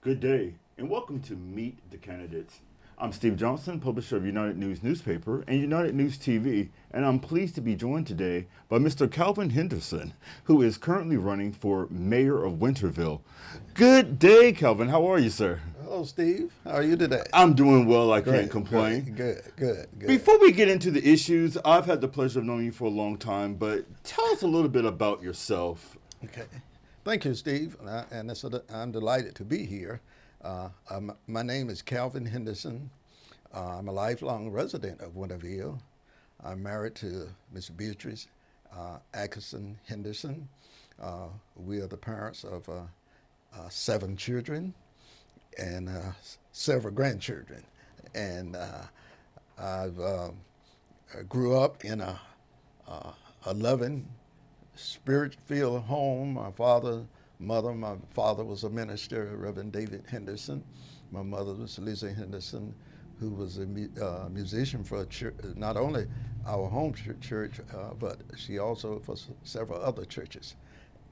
Good day, and welcome to Meet the Candidates. I'm Steve Johnson, publisher of United News newspaper and United News TV, and I'm pleased to be joined today by Mr. Calvin Henderson, who is currently running for mayor of Winterville. Good day, Calvin. How are you, sir? Hello, Steve. How are you today? I'm doing well. I Great, can't complain. Good. Before we get into the issues, I've had the pleasure of knowing you for a long time, but tell us a little bit about yourself. Okay. Thank you, Steve. I'm delighted to be here. My name is Calvin Henderson. I'm a lifelong resident of Winterville. I'm married to Miss Beatrice Atkinson Henderson. We are the parents of 7 children and several grandchildren. And I grew up in a loving, spirit-filled home. My father was a minister, Reverend David Henderson. My mother was Lizzie Henderson, who was a musician for a church, not only our home church, but she also for several other churches.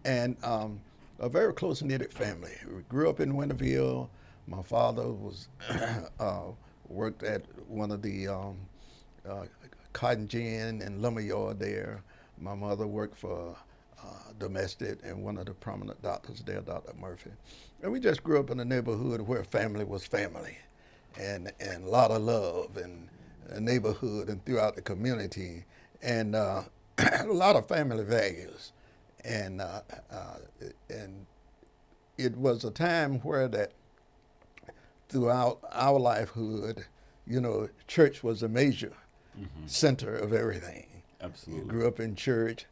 And a very close-knit family. We grew up in Winterville. My father was worked at one of the cotton gin and lumber yard there. My mother worked for domestic and one of the prominent doctors there, Dr. Murphy. And we just grew up in a neighborhood where family was family, and a lot of love in the neighborhood and throughout the community, and a lot of family values. And it was a time where that throughout our lifehood, church was a major center of everything. Absolutely. Grew up in church.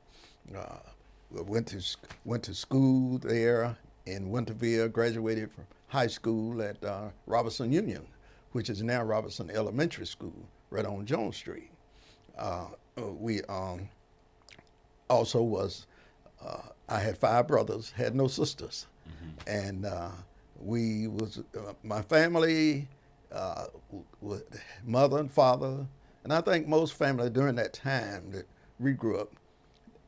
Went to school there in Winterville. Graduated from high school at Robertson Union, which is now Robertson Elementary School, right on Jones Street. We also was. I had 5 brothers, had no sisters, and we was my family, with mother and father, and I think most family during that time that we grew up,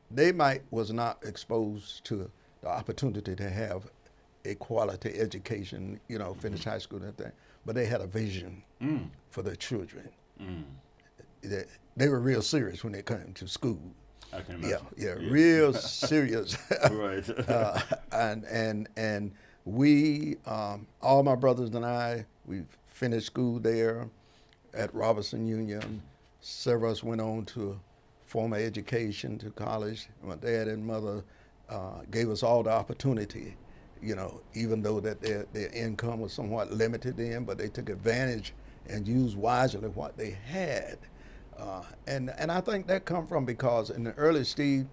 they was not exposed to the opportunity to have a quality education, finish high school and that thing, but they had a vision for their children. They were real serious when they came to school. I can imagine. Yeah, real serious. Right. And we, all my brothers and I, we finished school there at Robertson Union. Several of us went on to formal education, to college. My dad and mother gave us all the opportunity, even though that their income was somewhat limited then, but they took advantage and used wisely what they had. And I think that come from because in the early Steve,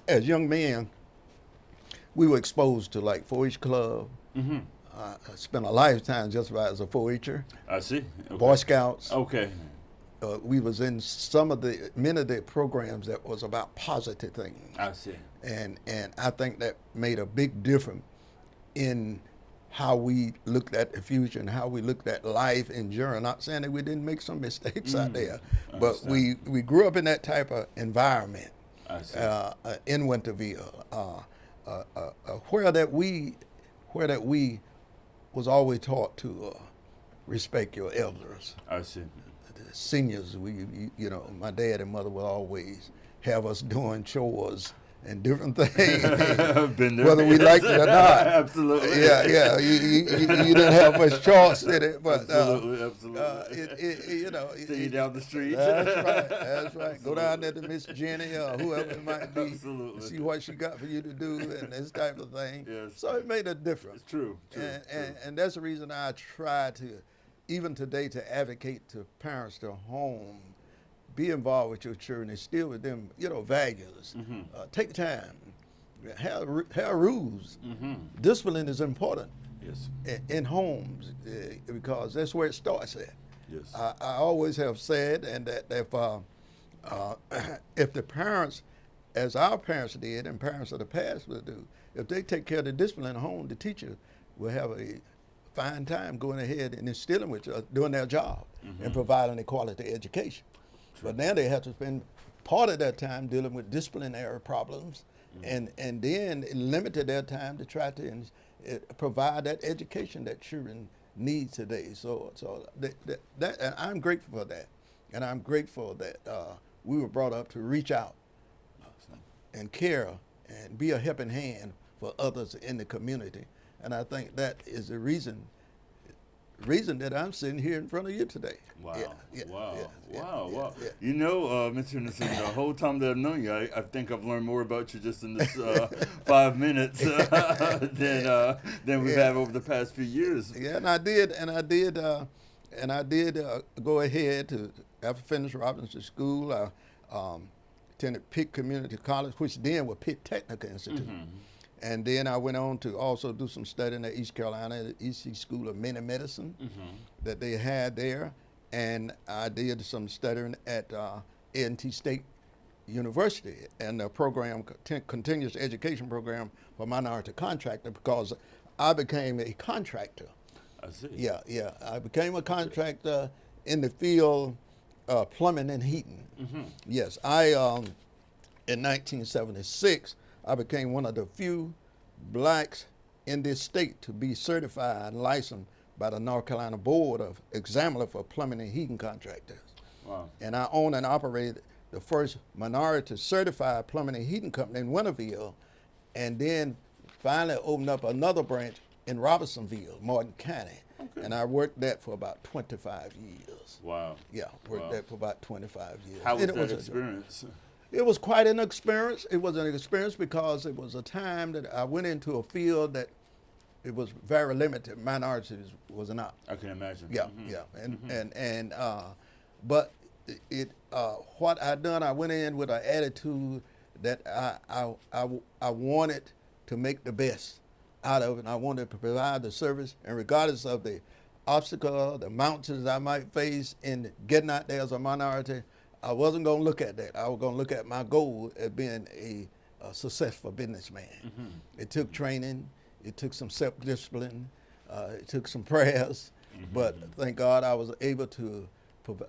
as young men, we were exposed to like 4-H club. I spent a lifetime just about as a 4-H'er. I see. Okay. Boy Scouts. Okay. We was in many of the programs that was about positive things. I see. And I think that made a big difference in how we looked at the future and how we looked at life in general. Not saying that we didn't make some mistakes out there, but we grew up in that type of environment in Winterville, where that we was always taught to respect your elders. I see. The seniors, my dad and mother would always have us doing chores and different things, Been there. whether we liked it or not. Absolutely. Yeah. You didn't have much choice in it, but absolutely. See you down the street. That's right. Go down there to Miss Jenny or whoever it might be. Absolutely. See what she got for you to do and this type of thing. Yes. So it made a difference. It's true. And that's the reason I try to, even today, to advocate to parents to home, be involved with your children, instill with them, values. Take time, have rules. Discipline is important. Yes. In homes, because that's where it starts at. Yes. I always have said, and that if the parents, as our parents did, and parents of the past will do, if they take care of the discipline at home, the teacher will have a fine time going ahead and instilling with you, doing their job and providing a quality education. But now they have to spend part of their time dealing with disciplinary problems and then limited their time to try to provide that education that children need today. So and I'm grateful for that, and I'm grateful that we were brought up to reach out and care and be a helping hand for others in the community. And I think that is the reason that I'm sitting here in front of you today. Wow. Wow. Wow. You know, Mr. Henderson, the whole time that I've known you, I think I've learned more about you just in this 5 minutes than we've had over the past few years. Yeah, and I did go ahead to, after finishing Robinson School, I attended Pitt Community College, which then was Pitt Technical Institute. Mm-hmm. And then I went on to also do some studying at East Carolina, the EC School of Men and Medicine that they had there. And I did some studying at A&T State University and the program, continuous education program for minority contractor, because I became a contractor. I see. Yeah. I became a contractor in the field of plumbing and heating. Mm-hmm. Yes, in 1976, I became one of the few blacks in this state to be certified and licensed by the North Carolina Board of Examiner for Plumbing and Heating Contractors. Wow. And I own and operated the first minority certified plumbing and heating company in Winterville, and then finally opened up another branch in Robinsonville, Martin County. Okay. And I worked that for about 25 years. Wow. Yeah, worked that for about 25 years. How was that experience? It was quite an experience. It was an experience because it was a time that I went into a field that it was very limited. Minorities was not. I can imagine. Yeah, but what I done, I went in with an attitude that I wanted to make the best out of it, and I wanted to provide the service, and regardless of the obstacle, the mountains I might face in getting out there as a minority, I wasn't going to look at that. I was going to look at my goal as being a successful businessman. Mm-hmm. It took training. It took some self-discipline. It took some prayers. Mm-hmm. But thank God I was able to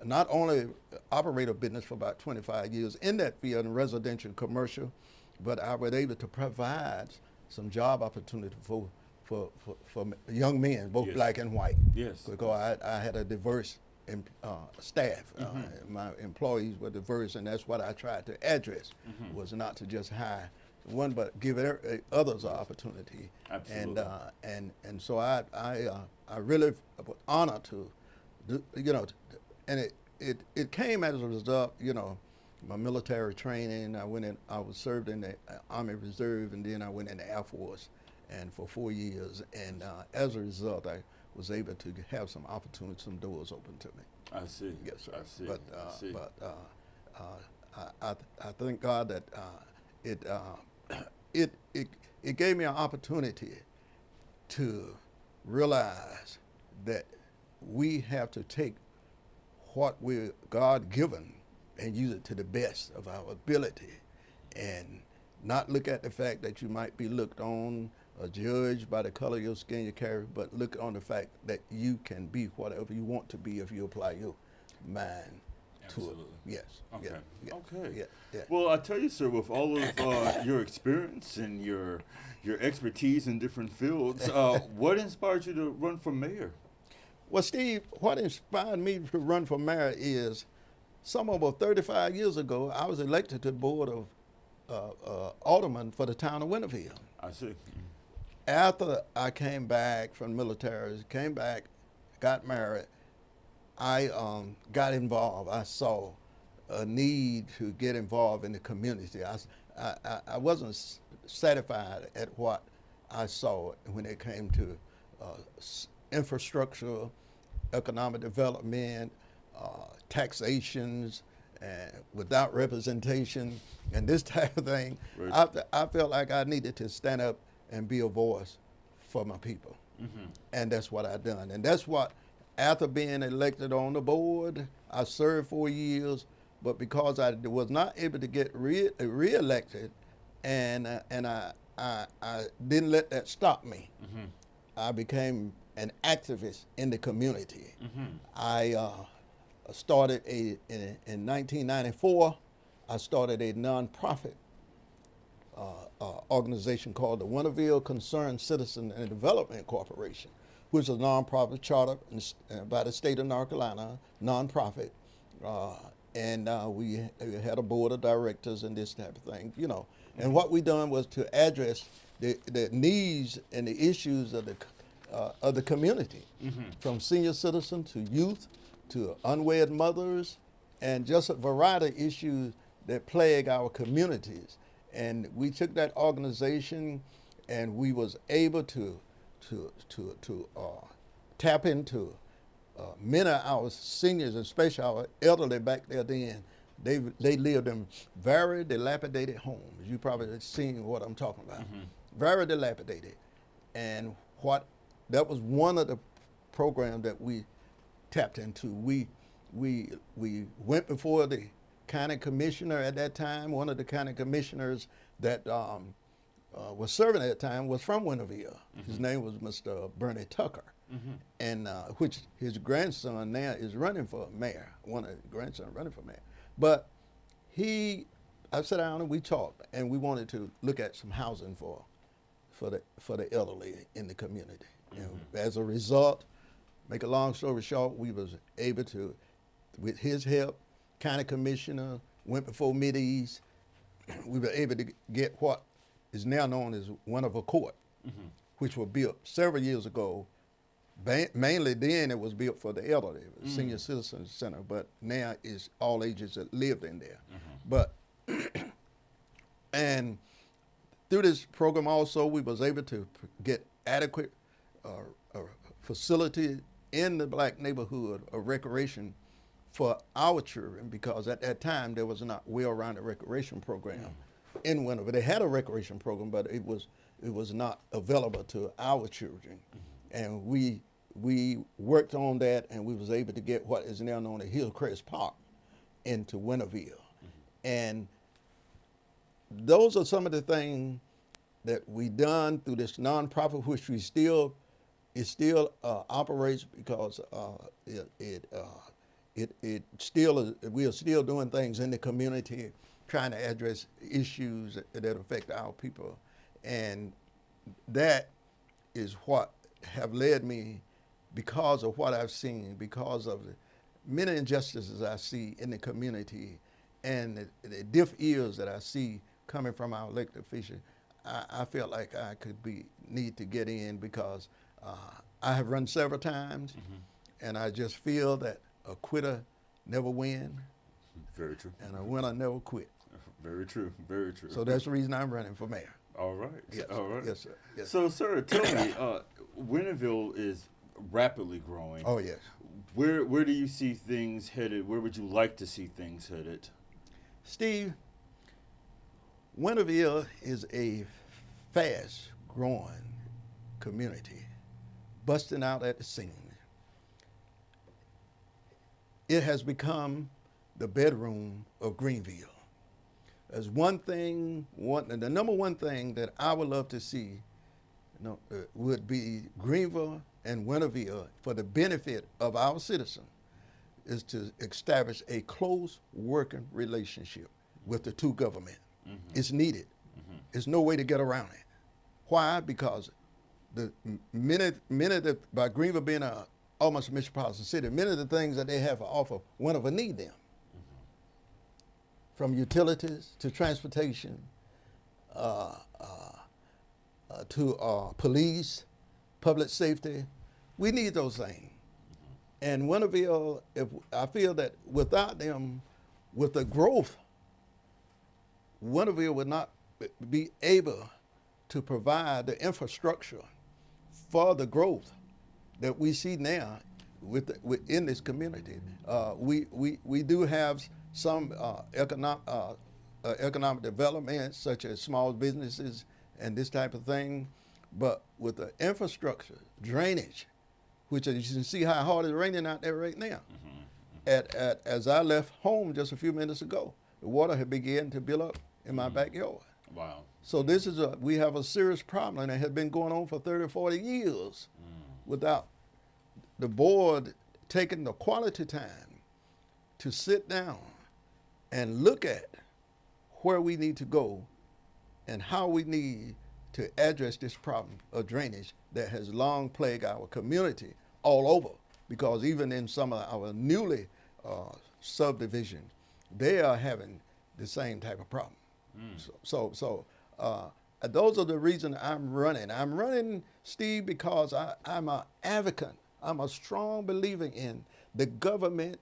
not only operate a business for about 25 years in that field, in residential and commercial, but I was able to provide some job opportunity for young men, both black and white. Yes. Because I had a diverse staff. My employees were diverse, and that's what I tried to address, was not to just hire one, but give others an opportunity. Absolutely. And so I really was honored to do, and it came as a result, my military training. I was served in the Army Reserve, and then I went in the Air Force, and for 4 years, and as a result, I was able to have some opportunities, some doors open to me. I see. Yes, sir. I see. But I thank God that it gave me an opportunity to realize that we have to take what we're God given and use it to the best of our ability, and not look at the fact that you might be looked on or judged by the color of your skin you carry, but look on the fact that you can be whatever you want to be if you apply your mind to it. Yes. Okay. Yeah. Okay. Yeah. Well, I tell you, sir, with all of your experience and your expertise in different fields, what inspired you to run for mayor? Well, Steve, what inspired me to run for mayor is some over 35 years ago, I was elected to the board of alderman for the town of Winterville. I see. After I came back from the military, got married, I got involved. I saw a need to get involved in the community. I wasn't satisfied at what I saw when it came to infrastructure, economic development, taxations, and without representation, and this type of thing. Right. I felt like I needed to stand up and be a voice for my people. And that's what I done. And that's what, after being elected on the board, I served 4 years, but because I was not able to get re-elected, and I didn't let that stop me. I became an activist in the community. I started in 1994, I started a nonprofit organization called the Winterville Concerned Citizen and Development Corporation, which is a nonprofit charter by the state of North Carolina, nonprofit. And we had a board of directors and this type of thing, you know. And what we done was to address the needs and the issues of the community, from senior citizens to youth to unwed mothers, and just a variety of issues that plague our communities. And we took that organization, and we was able to tap into many of our seniors, especially our elderly back there then. They lived in very dilapidated homes. You probably have seen what I'm talking about. Very dilapidated. And that was one of the programs that we tapped into. We went before the county commissioner at that time. One of the county commissioners that was serving at that time was from Winterville. His name was Mr. Bernie Tucker. And which his grandson now is running for mayor, one of his grandsons running for mayor. But I sat down and we talked, and we wanted to look at some housing for the elderly in the community. And as a result, make a long story short, we was able to, with his help, county commissioner, went before Mideast, we were able to get what is now known as Winterville Court, which was built several years ago. Mainly then it was built for the elderly, senior citizens center, but now it's all ages that lived in there. But and through this program also, we was able to get adequate facility in the black neighborhood of recreation for our children, because at that time there was not well-rounded recreation program in Winterville. They had a recreation program, but it was not available to our children. And we worked on that, and we was able to get what is now known as Hillcrest Park into Winterville. And those are some of the things that we done through this nonprofit, which it still operates, because we are still doing things in the community, trying to address issues that affect our people. And that is what have led me, because of what I've seen, because of the many injustices I see in the community, and the deaf ears that I see coming from our elected officials. I felt like I need to get in, because I have run several times, and I just feel that a quitter never win. Very true. And a winner never quit. Very true. Very true. So that's the reason I'm running for mayor. All right. Yes. All right. Yes, sir. Yes. So, sir, tell me, Winterville is rapidly growing. Oh, yes. Where do you see things headed? Where would you like to see things headed? Steve, Winterville is a fast-growing community, busting out at the seams. It has become the bedroom of Greenville. There's the number one thing that I would love to see, would be Greenville and Winterville, for the benefit of our citizens, is to establish a close working relationship with the two governments. It's needed. There's no way to get around it. Why? Because by Greenville being almost a metropolitan city, many of the things that they have to offer, Winterville need them. From utilities to transportation, to police, public safety. We need those things. And Winterville, I feel that without them, with the growth, Winterville would not be able to provide the infrastructure for the growth that we see now within this community. We do have some economic development, such as small businesses and this type of thing, but with the infrastructure, drainage, which, as you can see how hard it's raining out there right now. As I left home just a few minutes ago, the water had begun to build up in my backyard. Wow. So we have a serious problem that has been going on for 30 or 40 years without the board taking the quality time to sit down and look at where we need to go and how we need to address this problem of drainage that has long plagued our community all over. Because even in some of our newly subdivision, they are having the same type of problem. So those are the reasons I'm running. I'm running, Steve, because I'm an advocate. I'm a strong believer in the government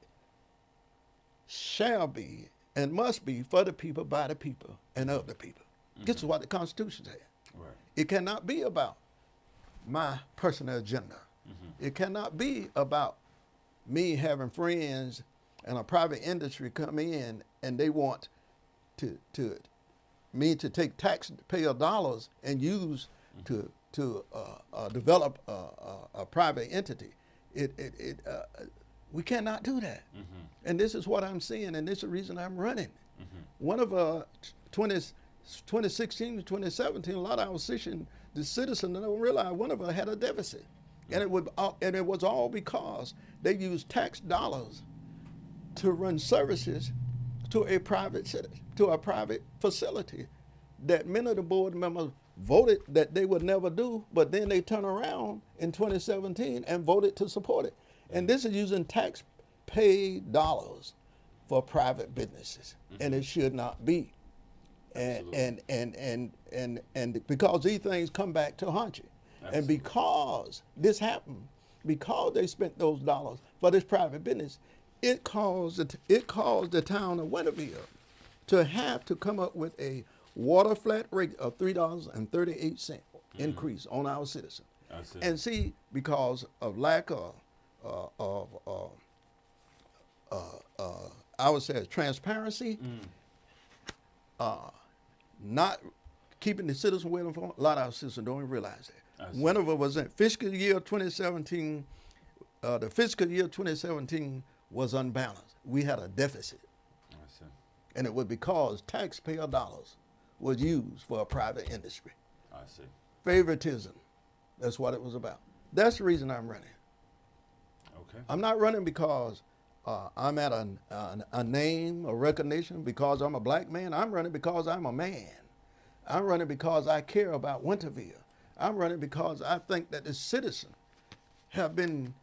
shall be and must be for the people, by the people, and of the people. This is what the Constitution says. Right. It cannot be about my personal agenda. It cannot be about me having friends and a private industry come in and they want to me to take taxpayer dollars and use to develop a private entity. We cannot do that. And this is what I'm seeing, and this is the reason I'm running. One of 2016 to 2017, a lot of our citizens don't realize one of us had a deficit. And it was all because they used tax dollars to run services to a private facility that many of the board members voted that they would never do, but then they turned around in 2017 and voted to support it. And this is using tax-paid dollars for private businesses, and it should not be. And because these things come back to haunt you. Absolutely. And because this happened, because they spent those dollars for this private business, it caused the town of Winterville to have to come up with a water flat rate of $3.38 increase on our citizens. And see, because of lack of I would say transparency, not keeping the citizens well informed, a lot of our citizens don't even realize that. Winterville was in fiscal year 2017, the fiscal year 2017 was unbalanced. We had a deficit. And it was because taxpayer dollars was used for a private industry. I see. Favoritism. That's what it was about. That's the reason I'm running. Okay. I'm not running because I'm at a name, a recognition, because I'm a black man. I'm running because I'm a man. I'm running because I care about Winterville. I'm running because I think that the citizens have been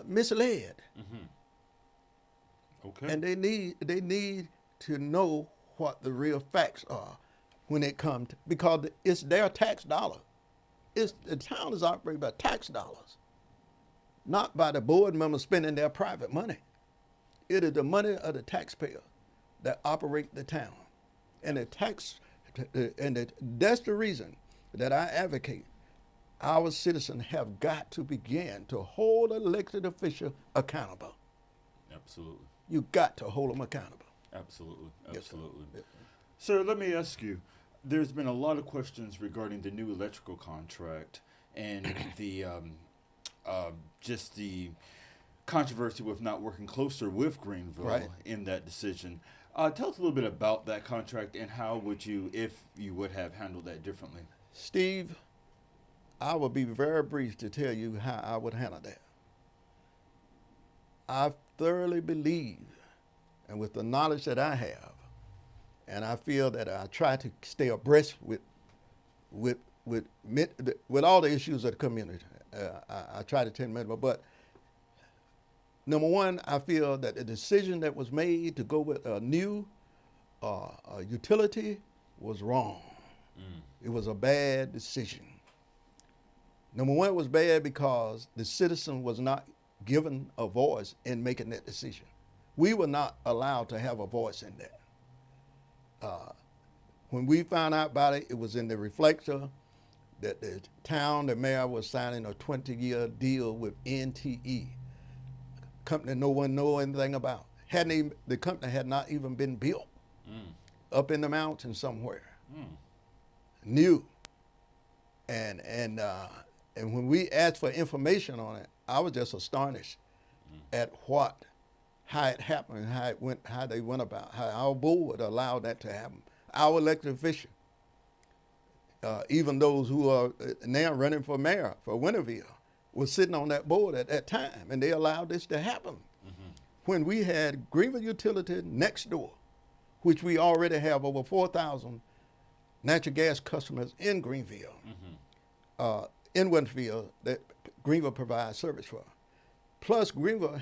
misled. Okay. And they need to know what the real facts are when it comes to, because it's their tax dollar. The town is operated by tax dollars, not by the board members spending their private money. It is the money of the taxpayer that operate the town. And that's the reason that I advocate our citizens have got to begin to hold elected officials accountable. Absolutely. You got to hold them accountable. Absolutely. Yes, sir. Absolutely. Yes. Sir, let me ask you, there's been a lot of questions regarding the new electrical contract and the just the controversy with not working closer with Greenville in that decision. Tell us a little bit about that contract and how would you, if you would have handled that differently? Steve, I will be very brief to tell you how I would handle that. I thoroughly believe, and with the knowledge that I have, and I feel that I try to stay abreast with all the issues of the community. I try to tell them, but number one, I feel that the decision that was made to go with a new utility was wrong. It was a bad decision. Number one, it was bad because the citizen was not given a voice in making that decision. We were not allowed to have a voice in that. When we found out about it, it was in the reflector that the town, the mayor was signing a 20-year deal with NTE, company no one knew anything about. The company had not even been built up in the mountains somewhere. New. And when we asked for information on it, I was just astonished at how it happened, how they went about, how our board allowed that to happen. Our elected official, even those who are now running for mayor for Winterville, was sitting on that board at that time, and they allowed this to happen. When we had Greenville Utility next door, which we already have over 4,000 natural gas customers in Greenville, in Winterville, that Greenville provides service for. Plus, Greenville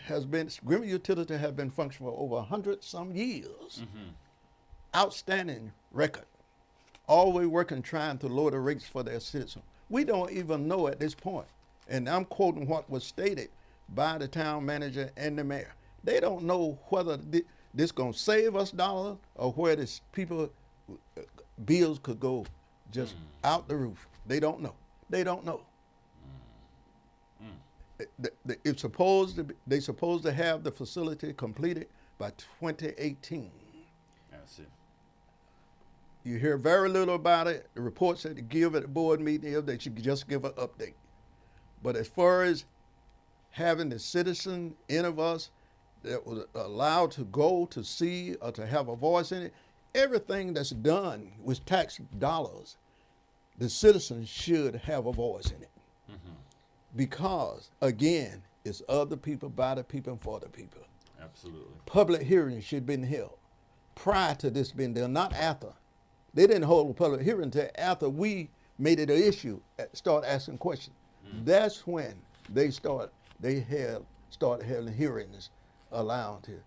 Utility has been functioning for over 100 some years. Outstanding record. Always working, trying to lower the rates for their citizens. We don't even know at this point, and I'm quoting what was stated by the town manager and the mayor. They don't know whether this going to save us dollars or where this people bills could go just out the roof. They don't know. They don't know. It's they're supposed to have the facility completed by 2018. I see. You hear very little about it. The reports that they give at the board meeting is that you just give an update. But as far as having the citizen, any of us, that was allowed to go to see or to have a voice in it, everything that's done with tax dollars, the citizens should have a voice in it. Because, again, it's of the people, by the people, and for the people. Absolutely. Public hearings should have been held prior to this being done, not after. They didn't hold a public hearing until after we made it an issue, start asking questions. That's when they started having hearings allowed here.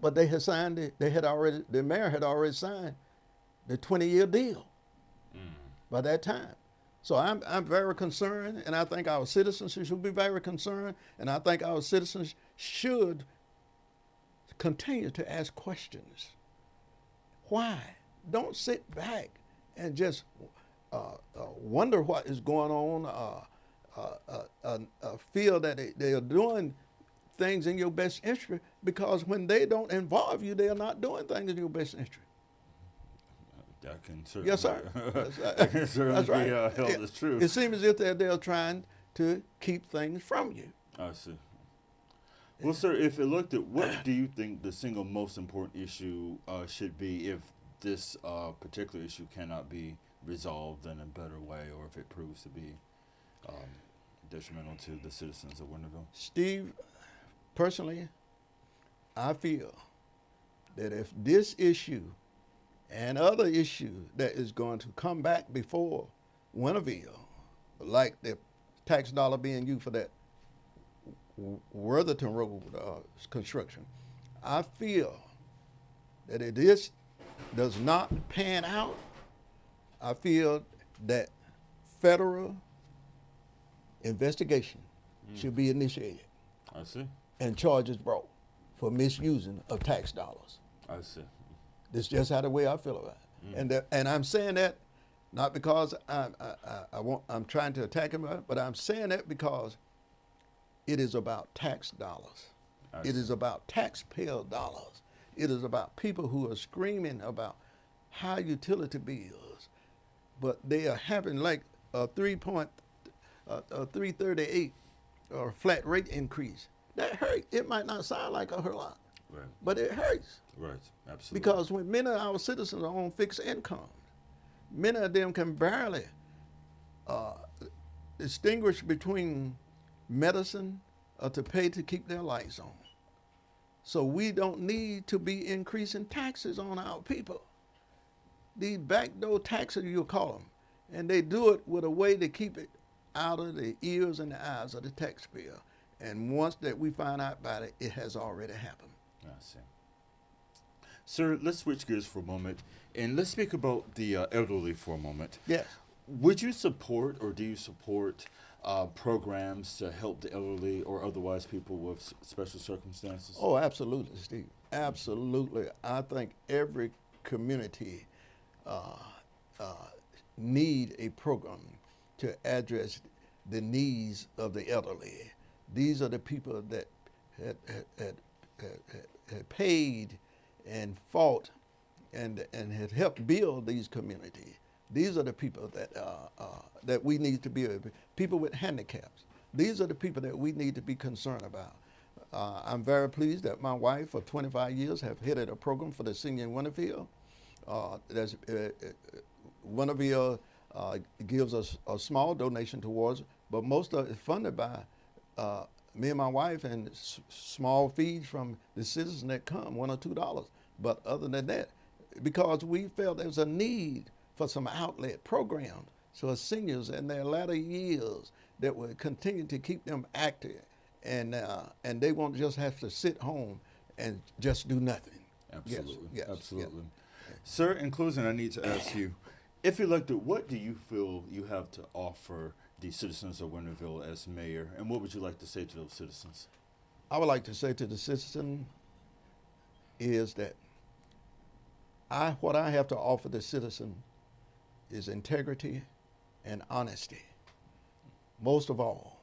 But they had signed the mayor had already signed the 20-year deal by that time. So I'm very concerned, and I think our citizens should be very concerned, and I think our citizens should continue to ask questions. Why? Don't sit back and just wonder what is going on, feel that they are doing things in your best interest, because when they don't involve you, they are not doing things in your best interest. That can certainly, Yes, sir. that can certainly That's right. be held as true. It seems as if they're trying to keep things from you. I see. Well, sir, if it looked at what do you think the single most important issue should be if this particular issue cannot be resolved in a better way, or if it proves to be detrimental to the citizens of Winterville? Steve, personally, I feel that if this issue and other issues that is going to come back before Winterville, like the tax dollar being used for that Worthington Road construction, I feel that if this does not pan out, I feel that federal investigation should be initiated. I see. And charges brought for misusing of tax dollars. I see. That's just how the way I feel about it. And I'm saying that not because I'm trying to attack him, but I'm saying that because it is about tax dollars. It is about taxpayer dollars. It is about people who are screaming about high utility bills, but they are having like a 338 or flat rate increase. That hurts. It might not sound like a whole lot, Right. but it hurts. Right. Absolutely. Because when many of our citizens are on fixed income, many of them can barely distinguish between medicine or to pay to keep their lights on. So we don't need to be increasing taxes on our people. These backdoor taxes, you call them, and they do it with a way to keep it out of the ears and the eyes of the taxpayer. And once that we find out about it, it has already happened. I see. Sir, let's switch gears for a moment, and let's speak about the elderly for a moment. Yes. Would you support, or do you support programs to help the elderly or otherwise people with special circumstances? Oh, absolutely, Steve. Absolutely. I think every community need a program to address the needs of the elderly. These are the people that had paid and fought and had helped build these communities. These are the people that we need to be, people with handicaps. These are the people that we need to be concerned about. I'm very pleased that my wife for 25 years have headed a program for the senior in Winterville. Winterville gives us a small donation towards it, but most of it is funded by me and my wife and small fees from the citizens that come, $1 or $2. But other than that, because we felt there's a need for some outlet programs so seniors in their latter years that will continue to keep them active, and they won't just have to sit home and just do nothing. Absolutely. Yes, Absolutely. yes. Sir, in closing, I need to ask you, if elected, what do you feel you have to offer the citizens of Winterville as mayor, and what would you like to say to those citizens? I would like to say to the citizen is that what I have to offer the citizen is integrity and honesty. Most of all,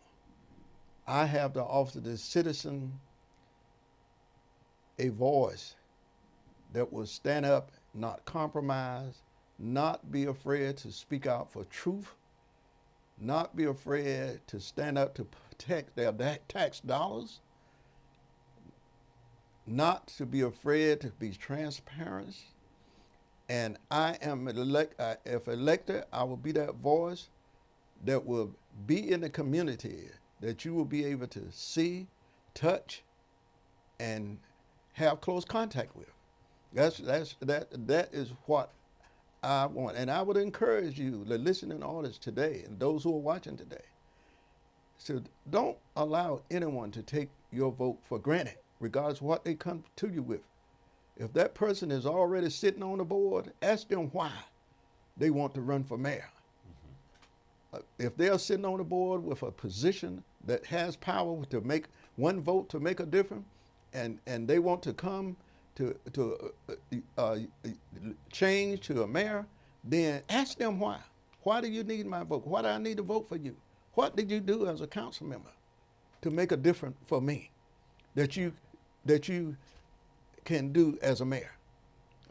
I have to offer the citizen a voice that will stand up, not compromise, not be afraid to speak out for truth, not be afraid to stand up to protect their tax dollars, not to be afraid to be transparent. And I am if elected, I will be that voice that will be in the community that you will be able to see, touch, and have close contact with. That is what I want. And I would encourage you, the listening audience today, and those who are watching today, so don't allow anyone to take your vote for granted, regardless of what they come to you with. If that person is already sitting on the board, ask them why they want to run for mayor. If they're sitting on the board with a position that has power to make one vote to make a difference, and they want to come to change to a mayor, then ask them why. Why do you need my vote? Why do I need to vote for you? What did you do as a council member to make a difference for me that you can do as a mayor?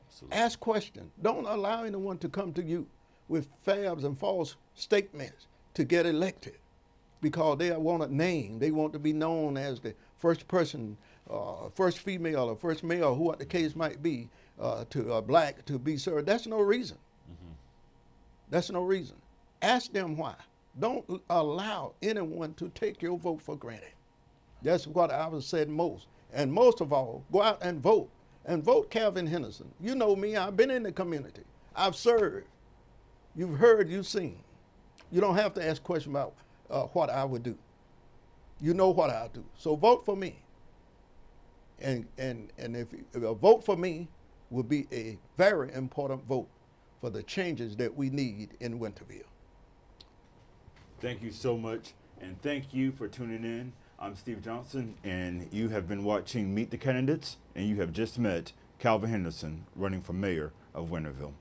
Absolutely. Ask questions. Don't allow anyone to come to you with fabs and false statements to get elected because they want a name. They want to be known as the first person, first female or first male, what the case might be, to black to be served. That's no reason. Mm-hmm. That's no reason. Ask them why. Don't allow anyone to take your vote for granted. That's what I would say most. And most of all, go out and vote. And vote Calvin Henderson. You know me, I've been in the community. I've served. You've heard, you've seen. You don't have to ask questions about what I would do. You know what I'll do. So vote for me. And if a vote for me will be a very important vote for the changes that we need in Winterville. Thank you so much, and thank you for tuning in. I'm Steve Johnson, and you have been watching Meet the Candidates, and you have just met Calvin Henderson running for mayor of Winterville.